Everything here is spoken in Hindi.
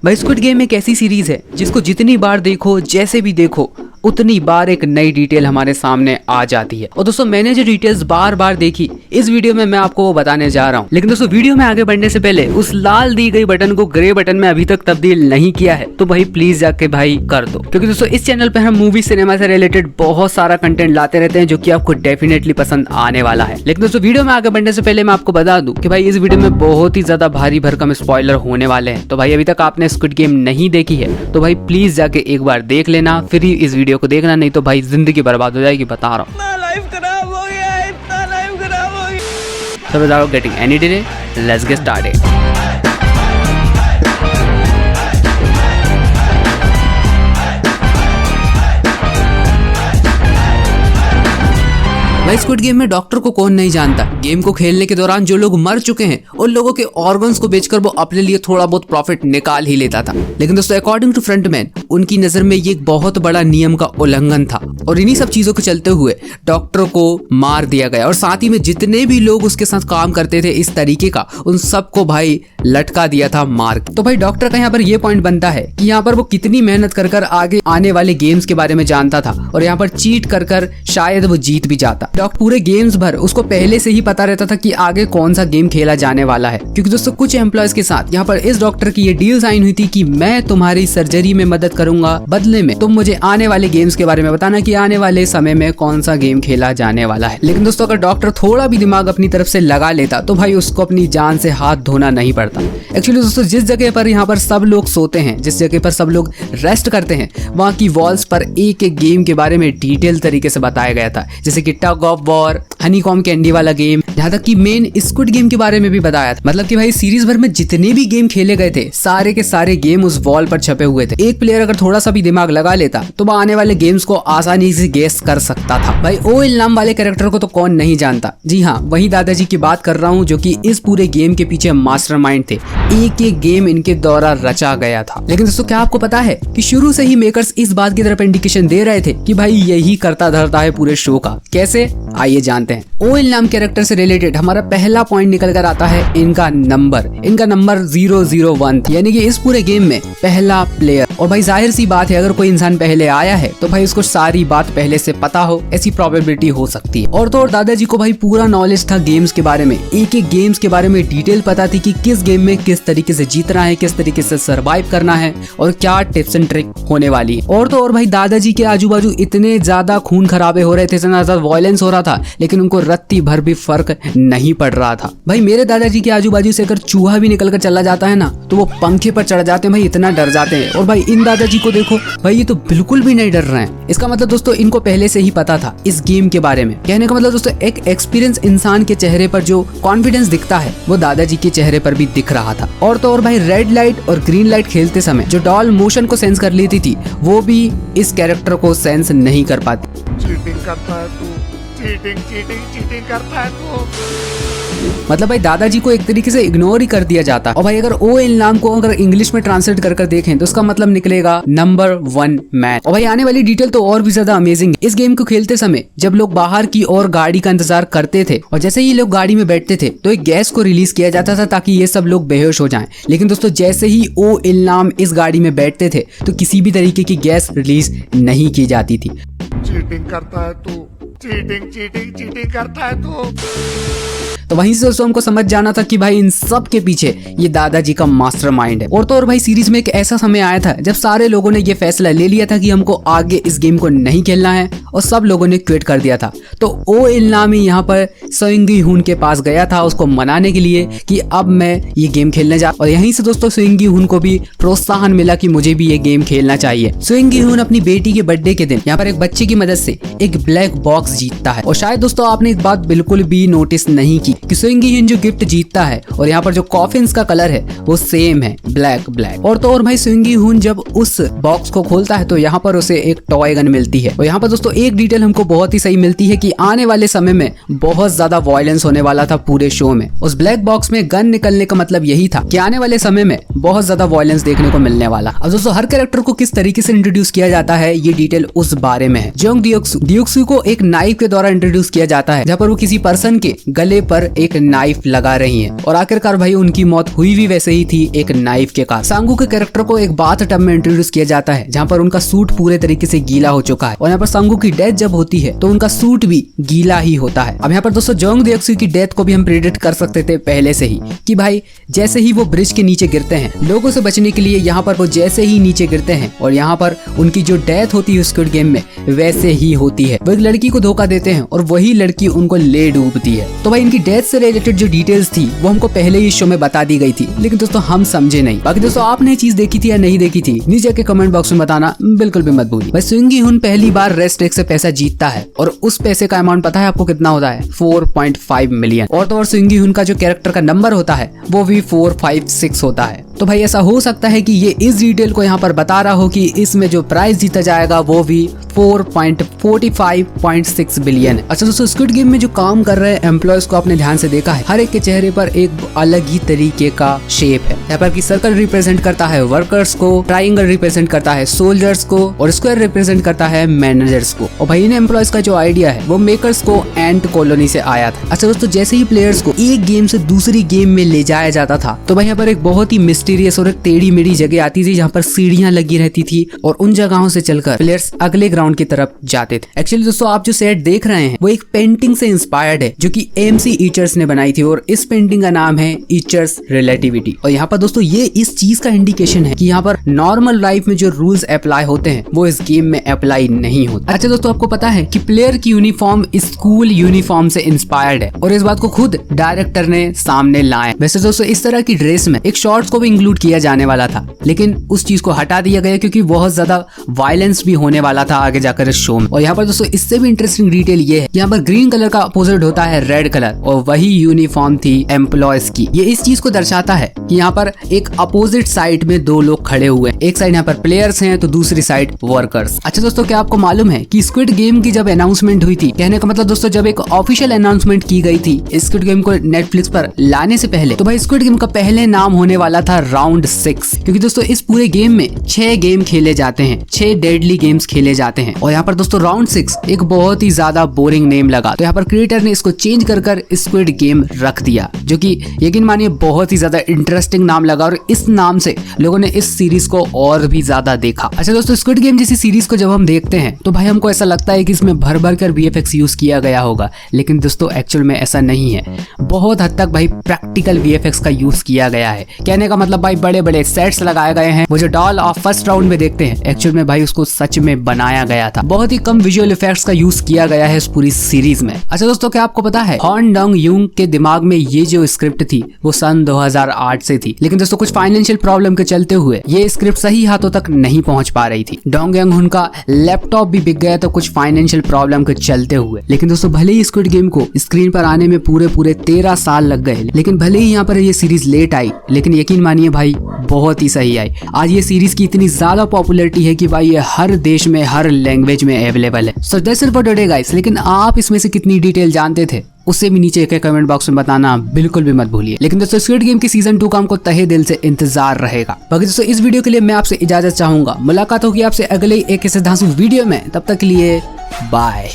भाई स्क्विड गेम एक ऐसी सीरीज है जिसको जितनी बार देखो, जैसे भी देखो, उतनी बार एक नई डिटेल हमारे सामने आ जाती है। और दोस्तों मैंने जो डिटेल्स बार बार देखी इस वीडियो में मैं आपको वो बताने जा रहा हूँ। लेकिन दोस्तों वीडियो में आगे बढ़ने से पहले उस लाल दी गई बटन को ग्रे बटन में अभी तक तब्दील नहीं किया है तो भाई प्लीज जाके भाई कर दो, क्योंकि दोस्तों इस चैनल पे हम मूवी सिनेमा से रिलेटेड बहुत सारा कंटेंट लाते रहते हैं जो कि आपको डेफिनेटली पसंद आने वाला है। लेकिन दोस्तों वीडियो में आगे बढ़ने से पहले मैं आपको बता दूं कि भाई इस वीडियो में बहुत ही ज्यादा भारी भरकम स्पॉइलर होने वाले हैं। तो भाई अभी तक आपने स्क्विड गेम नहीं देखी है तो भाई प्लीज जाके एक बार देख लेना, फिर ही इस वीडियो को देखना, नहीं तो भाई जिंदगी बर्बाद हो जाएगी, बता रहा हूँ। इतना लाइफ खराब हो गया, इतना लाइफ खराब हो गया। So without getting any delay, let's get started. भाई स्क्विड गेम में डॉक्टर को कौन नहीं जानता। गेम को खेलने के दौरान जो लोग मर चुके हैं उन लोगों के ऑर्गन्स को बेचकर वो अपने लिए थोड़ा बहुत प्रॉफिट निकाल ही लेता था। लेकिन दोस्तों अकॉर्डिंग टू फ्रंटमैन उनकी नजर में ये एक बहुत बड़ा नियम का उल्लंघन था और इन्हीं सब चीजों के चलते हुए डॉक्टर को मार दिया गया और साथ ही में जितने भी लोग उसके साथ काम करते थे इस तरीके का उन सबको भाई लटका दिया था मार। तो भाई डॉक्टर का यहाँ पर ये पॉइंट बनता है कि यहाँ पर वो कितनी मेहनत कर आगे आने वाले गेम्स के बारे में जानता था और यहाँ पर चीट कर शायद वो जीत भी जाता। डॉक्टर पूरे गेम्स भर उसको पहले से ही पता रहता था कि आगे कौन सा गेम खेला जाने वाला है, क्योंकि दोस्तों कुछ एम्प्लॉयज के साथ यहाँ पर इस डॉक्टर की ये डील साइन हुई थी कि मैं तुम्हारी सर्जरी में मदद करूंगा, बदले में तुम मुझे आने वाले गेम्स के बारे में बताना कि आने वाले समय में कौन सा गेम खेला जाने वाला है। लेकिन दोस्तों अगर डॉक्टर थोड़ा भी दिमाग अपनी तरफ से लगा लेता तो भाई उसको अपनी जान से हाथ धोना नहीं पड़ता। एक्चुअली दोस्तों जिस जगह पर यहाँ पर सब लोग सोते हैं, जिस जगह पर सब लोग रेस्ट करते हैं, वहाँ की वॉल्स पर एक एक गेम के बारे में डिटेल तरीके से बताया गया था, जैसे कि tug of war, honeycomb candy वाला गेम, यहाँ तक कि मेन स्क्विड गेम के बारे में भी बताया था। मतलब कि भाई सीरीज भर में जितने भी गेम खेले गए थे सारे के सारे गेम उस वॉल पर छपे हुए थे। एक प्लेयर अगर थोड़ा सा भी दिमाग लगा लेता तो वह आने वाले गेम्स को आसानी से गेस कर सकता था। भाई ओएल नाम वाले कैरेक्टर को तो कौन नहीं जानता। जी हाँ, वही दादाजी की बात कर रहा हूँ जो कि इस पूरे गेम के पीछे मास्टरमाइंड थे। एक एक गेम इनके द्वारा रचा गया था। लेकिन दोस्तों क्या आपको पता है कि शुरू से ही मेकर्स इस बात की तरफ इंडिकेशन दे रहे थे कि भाई यही करता धरता है पूरे शो का। कैसे, आइए जानते हैं। ओएल नाम कैरेक्टर से रिलेटेड हमारा पहला पॉइंट निकल कर आता है इनका नंबर 001, यानी कि इस पूरे गेम में पहला प्लेयर। और भाई जाहिर सी बात है अगर कोई इंसान पहले आया है तो भाई उसको सारी बात पहले से पता हो, ऐसी प्रोबेबिलिटी हो सकती है। और तो और दादाजी को भाई पूरा नॉलेज था गेम्स के बारे में, एक एक गेम्स के बारे में डिटेल पता थी कि किस गेम में किस तरीके से जीतना है, किस तरीके से सर्वाइव करना है और क्या टिप्स एंड ट्रिक होने वाली है। और तो और भाई दादाजी के आजू बाजू इतने ज्यादा खून खराबे हो रहे थे, इतना ज्यादा वायलेंस हो रहा था, लेकिन उनको रत्ती भर भी फर्क नहीं पड़ रहा था। भाई मेरे दादाजी के आजू बाजू से अगर चूहा भी निकल कर चला जाता है ना तो वो पंखे पर चढ़ जाते हैं, भाई इतना डर जाते हैं। और भाई इन दादाजी को देखो, भाई ये तो बिल्कुल भी नहीं डर रहे हैं। इसका मतलब दोस्तों इनको पहले से ही पता था इस गेम के बारे में। कहने का मतलब दोस्तों एक एक्सपीरियंस इंसान के चेहरे पर जो कॉन्फिडेंस दिखता है वो दादाजी के चेहरे पर भी दिख रहा था। और तो और भाई रेड लाइट और ग्रीन लाइट खेलते समय जो डॉल मोशन को सेंस कर लेती थी वो भी इस कैरेक्टर को सेंस नहीं कर पाती। चीटिंग करता है तू, चीटिंग करता है तू। मतलब भाई दादाजी को एक तरीके से इग्नोर ही कर दिया जाता। और भाई अगर ओएल नाम को अगर इंग्लिश में ट्रांसलेट कर देखें तो उसका मतलब निकलेगा नंबर 1 मैन। और भाई आने वाली डिटेल तो और भी ज्यादा अमेजिंग है। इस गेम को खेलते समय जब लोग बाहर की और गाड़ी का इंतजार करते थे और जैसे ही लोग गाड़ी में बैठते थे तो एक गैस को रिलीज किया जाता था ताकि ये सब लोग बेहोश हो जाएं। लेकिन दोस्तों जैसे ही ओएल नाम इस गाड़ी में बैठते थे तो किसी भी तरीके की गैस रिलीज नहीं की जाती थी। चीटिंग करता है तू, चीटिंग करता है तू। तो वहीं से दोस्तों हमको समझ जाना था कि भाई इन सब के पीछे ये दादाजी का मास्टरमाइंड है। और तो और भाई सीरीज में एक ऐसा समय आया था जब सारे लोगों ने ये फैसला ले लिया था कि हमको आगे इस गेम को नहीं खेलना है और सब लोगों ने क्विट कर दिया था। तो ओएल नामी यहाँ पर सोइंगी हुन के पास गया था उसको मनाने के लिए कि अब मैं ये गेम खेलने जा। और यहीं से दोस्तों सोइंगी हुन को भी प्रोत्साहन मिला कि मुझे भी ये गेम खेलना चाहिए। सोइंगी हुन अपनी बेटी के बर्थडे के दिन यहाँ पर एक बच्चे की मदद से एक ब्लैक बॉक्स जीतता है। और शायद दोस्तों आपने एक बात बिल्कुल भी नोटिस नहीं की कि सोइंगी हुन जो गिफ्ट जीतता है और यहाँ पर जो कॉफिन्स का कलर है वो सेम है, ब्लैक। और तो और भाई सोइंगी हुन जब उस बॉक्स को खोलता है तो यहाँ पर उसे एक टॉय गन मिलती है। और यहाँ पर दोस्तों एक डिटेल हमको बहुत ही सही मिलती है कि आने वाले समय में बहुत ज्यादा वायलेंस होने वाला था पूरे शो में। उस ब्लैक बॉक्स में गन निकलने का मतलब यही था कि आने वाले समय में बहुत ज्यादा वायलेंस देखने को मिलने वाला। अब दोस्तों हर कैरेक्टर को किस तरीके से इंट्रोड्यूस किया जाता है ये डिटेल उस बारे में है। जोंग डियोक्सू को एक नाइफ के द्वारा इंट्रोड्यूस किया जाता है जहाँ पर वो किसी पर्सन के गले पर पर एक नाइफ लगा रही हैं और आखिरकार भाई उनकी मौत हुई भी वैसे ही थी, एक नाइफ के कारण। सांगू के कैरेक्टर को एक बाथ टब में इंट्रोड्यूस किया जाता है जहाँ पर उनका सूट पूरे तरीके से गीला हो चुका है और यहाँ पर सांगू की डेथ जब होती है तो उनका सूट भी गीला ही होता है। अब यहाँ पर दोस्तों जोंग देओक्सू की डेथ को भी हम प्रेडिक्ट कर सकते थे पहले से ही कि भाई जैसे ही वो ब्रिज के नीचे गिरते हैं लोगों से बचने के लिए, यहाँ पर वो जैसे ही नीचे गिरते हैं और यहाँ पर उनकी जो डेथ होती है स्क्विड गेम में वैसे ही होती है। वो एक लड़की को धोखा देते हैं और वही लड़की उनको ले डूबती है। तो भाई इनकी डेथ से रिलेटेड जो डिटेल्स थी वो हमको पहले ही शो में बता दी गई थी, लेकिन दोस्तों हम समझे नहीं। बाकी दोस्तों आपने ये चीज देखी थी या नहीं देखी थी नीचे के कमेंट बॉक्स में बताना बिल्कुल भी मत भूलिए। भाई सुंग जी हुन पहली बार रेस्ट ट्रैक से पैसा जीतता है और उस पैसे का अमाउंट पता है आपको कितना होता है? 4.5 मिलियन। और तो और सुंग जी हुन का जो कैरेक्टर का नंबर होता है वो भी 456 होता है। तो भाई ऐसा हो सकता है कि ये इस डिटेल को यहाँ पर बता रहा हो कि इसमें जो प्राइस जीता जाएगा वो भी 4.45.6 बिलियन। अच्छा दोस्तों स्क्विड गेम में जो काम कर रहे एम्प्लॉयज को आपने ध्यान से देखा है, हर एक के चेहरे पर एक अलग ही तरीके का शेप है। यहाँ पर की सर्कल रिप्रेजेंट करता है वर्कर्स को, ट्राइंगल रिप्रेजेंट करता है सोल्जर्स को और स्क्वायर रिप्रेजेंट करता है मैनेजर्स को। और भाई इन एम्प्लॉयज का जो आइडिया है वो मेकर्स को एंट कॉलोनी से आया था। अच्छा दोस्तों जैसे ही प्लेयर्स को एक गेम से दूसरी गेम में ले जाया जाता था तो भाई यहाँ पर एक बहुत ही मिस्टीरियस और एक टेढ़ी मेढ़ी जगह आती थी जहाँ पर सीढ़ियां लगी रहती थी और उन जगहों से चलकर प्लेयर्स अगले ग्राउंड की तरफ जाते थे। एक्चुअली दोस्तों आप जो सेट देख रहे हैं वो एक पेंटिंग से इंस्पायर्ड है जो कि एमसी ईचर्स ने बनाई थी और इस पेंटिंग का नाम है ईचर्स रिलेटिविटी। और यहाँ पर दोस्तों ये इस चीज का इंडिकेशन है कि यहाँ पर नॉर्मल लाइफ में जो रूल्स अप्लाई होते हैं वो इस गेम में अप्लाई नहीं होते। अच्छा दोस्तों आपको पता है कि प्लेयर की यूनिफॉर्म स्कूल यूनिफॉर्म से इंस्पायर्ड है और इस बात को खुद डायरेक्टर ने सामने लाया। वैसे दोस्तों इस तरह की ड्रेस में एक शॉर्ट्स को भी इंक्लूड किया जाने वाला था लेकिन उस चीज को हटा दिया गया क्योंकि बहुत ज्यादा वायलेंस भी होने वाला था आगे जाकर इस शो में। और यहाँ पर दोस्तों इससे भी इंटरेस्टिंग डिटेल ये है, यहाँ पर ग्रीन कलर का अपोजिट होता है रेड कलर और वही यूनिफॉर्म थी एम्प्लॉयज की। ये इस चीज को दर्शाता है कि यहाँ पर एक अपोजिट साइड में दो लोग खड़े हुए हैं, एक साइड यहाँ पर प्लेयर्स हैं तो दूसरी साइड वर्कर्स। अच्छा दोस्तों क्या आपको मालूम है कि स्क्विड गेम की जब अनाउंसमेंट हुई थी, कहने का मतलब दोस्तों जब एक ऑफिशियल अनाउंसमेंट की गई थी स्क्विड गेम को नेटफ्लिक्स पर लाने से पहले, तो भाई स्क्विड गेम का पहले नाम होने वाला था राउंड 6 क्योंकि दोस्तों इस पूरे गेम में 6 गेम खेले जाते हैं, 6 डेडली गेम्स खेले जाते हैं। और यहाँ पर दोस्तों राउंड 6 एक बहुत ही ज्यादा बोरिंग नेम लगा तो यहाँ पर क्रिएटर ने इसको चेंज कर स्क्विड गेम रख दिया जो कि यकीन मानिए बहुत ही ज्यादा इंटरेस्टिंग नाम लगा और इस नाम से लोगों ने इस सीरीज को और भी ज्यादा देखा। अच्छा दोस्तों स्क्विड गेम जैसी सीरीज को जब हम देखते हैं तो भाई हमको ऐसा लगता है कि इसमें भर भर कर VFX यूज किया गया होगा, लेकिन दोस्तों एक्चुअल में ऐसा नहीं है। बहुत हद तक भाई प्रैक्टिकल VFX का यूज किया गया है। कहने का मतलब भाई बड़े बड़े सेट्स लगाए गए हैं। वो जो डॉल ऑफ फर्स्ट राउंड में देखते हैं एक्चुअल में भाई उसको सच में बनाया गया था। बहुत ही कम विजुअल इफेक्ट्स का यूज किया गया है इस पूरी सीरीज में। अच्छा दोस्तों क्या आपको पता है हॉन डोंग यूंग के दिमाग में ये जो स्क्रिप्ट थी वो सन 2008 से थी, लेकिन दोस्तों कुछ फाइनेंशियल प्रॉब्लम के चलते हुए ये स्क्रिप्ट सही हाथों तक नहीं पहुंच पा रही थी। डोंग यांग हुन का लैपटॉप भी बिक गया था कुछ फाइनेंशियल प्रॉब्लम के चलते हुए। लेकिन दोस्तों भले ही स्क्विड गेम को स्क्रीन पर आने में पूरे 13 साल लग गए, लेकिन भले ही यहाँ पर ये सीरीज लेट आई लेकिन यकीन मानिए भाई बहुत ही सही आई। आज ये सीरीज की इतनी ज्यादा पॉपुलैरिटी है कि भाई ये हर देश में हर लैंग्वेज में अवेलेबल है। So that's it for today guys. लेकिन आप इसमें से कितनी डिटेल जानते थे उससे भी नीचे के कमेंट बॉक्स में बताना बिल्कुल भी मत भूलिए। लेकिन दोस्तों स्क्विड गेम की सीजन 2 का हमको तहे दिल से इंतजार रहेगा। बाकी दोस्तों इस वीडियो के लिए मैं आपसे इजाजत चाहूंगा। मुलाकात होगी आपसे अगले एक ऐसे धांसू वीडियो में, तब तक के लिए बाय।